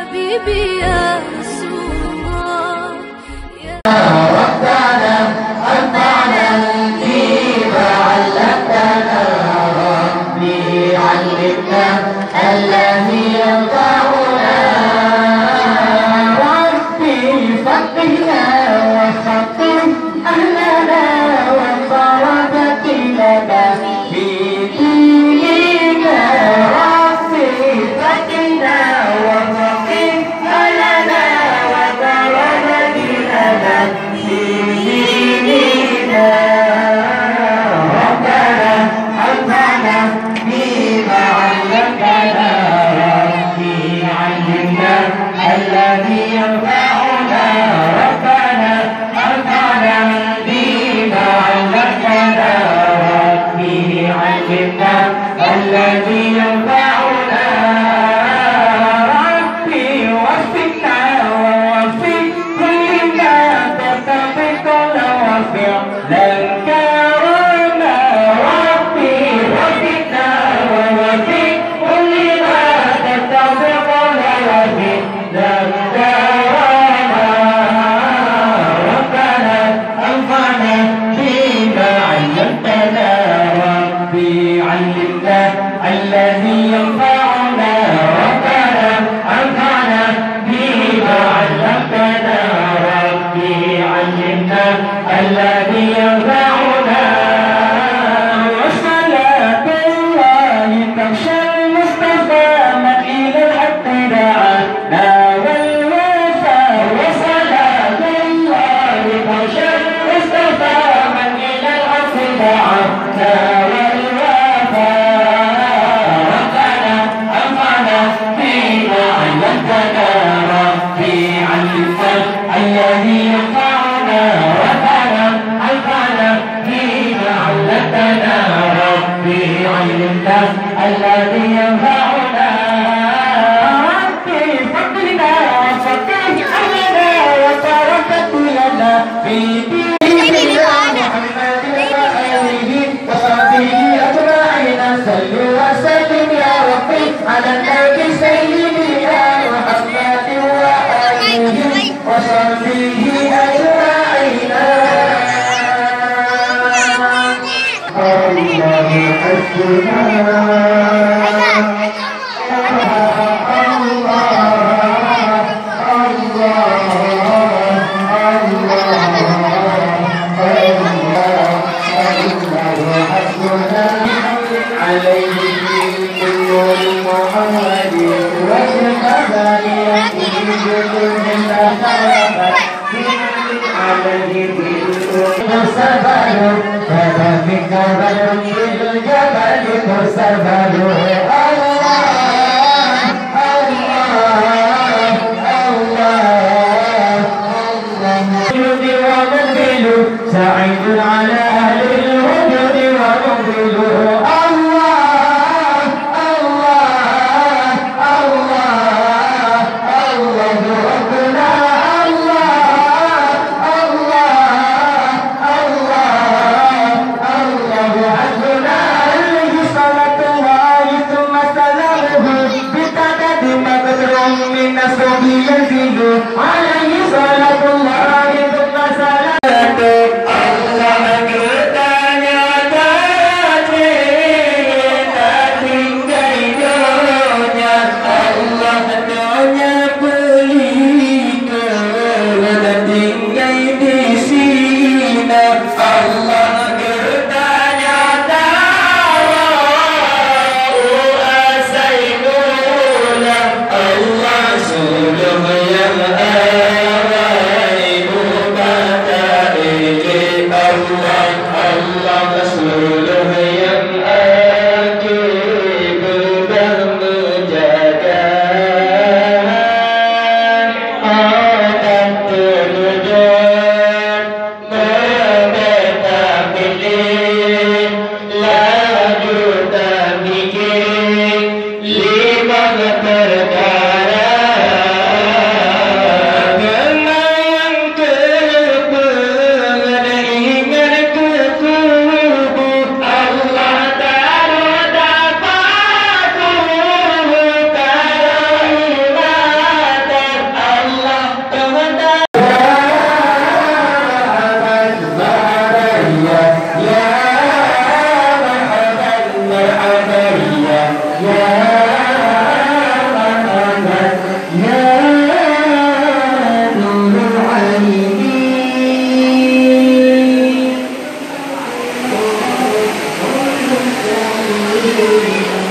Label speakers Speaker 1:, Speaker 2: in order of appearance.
Speaker 1: حبيبي يا رسول الله يا
Speaker 2: ربنا أنفعنا فيما علمتنا ربي علمنا الذي ينفعنا ربي فقهنا وفقه أهلنا وطلبتنا في ديننا ربي فقهنا وفقه أهلنا وطلبتنا في ديننا ربنا أنفعنا بما علمتنا ربي علمنا الذي ينفعنا ربنا أنفعنا بما علمتنا ربي علمنا الذي ينفعنا ربي وفقنا ووفق كل ما تتفق وفعلا كرما ربي وفقنا ووفق كل ما تتفق وفعلا كرما ربنا أنفعنا بما علمتنا ربي علمنا الذي ينفعنا ربنا أنفعنا بما علمتنا ربي علمنا الذي ينفعنا وصلاة الله تغشى المصطفى من إلى الحق دعانا والوفاء وصلاة الله تغشى المصطفى من إلى الحق دعانا الذي ينفعنا ربنا أنفعنا بما علمتنا ربي علمنا الذي ينفعنا ربي فضلنا وفقه أهلنا وبركة لنا في ديننا محمد وآله وصحبه أجمعين صلوا وسلم يا ربي على النبي سيدنا محمد وآله وصحبه أجمعين الله حسبنا عليه كل محمد والقبائل سعيد على أهل الوجود ونبذله الله الله الله الله ربنا الله الله الله الله حسبنا عليه صلاة الله ثم سلامه بتعداد مقدر من نصره يزيد عليه صلاة الله ثم سلامه Allah الدين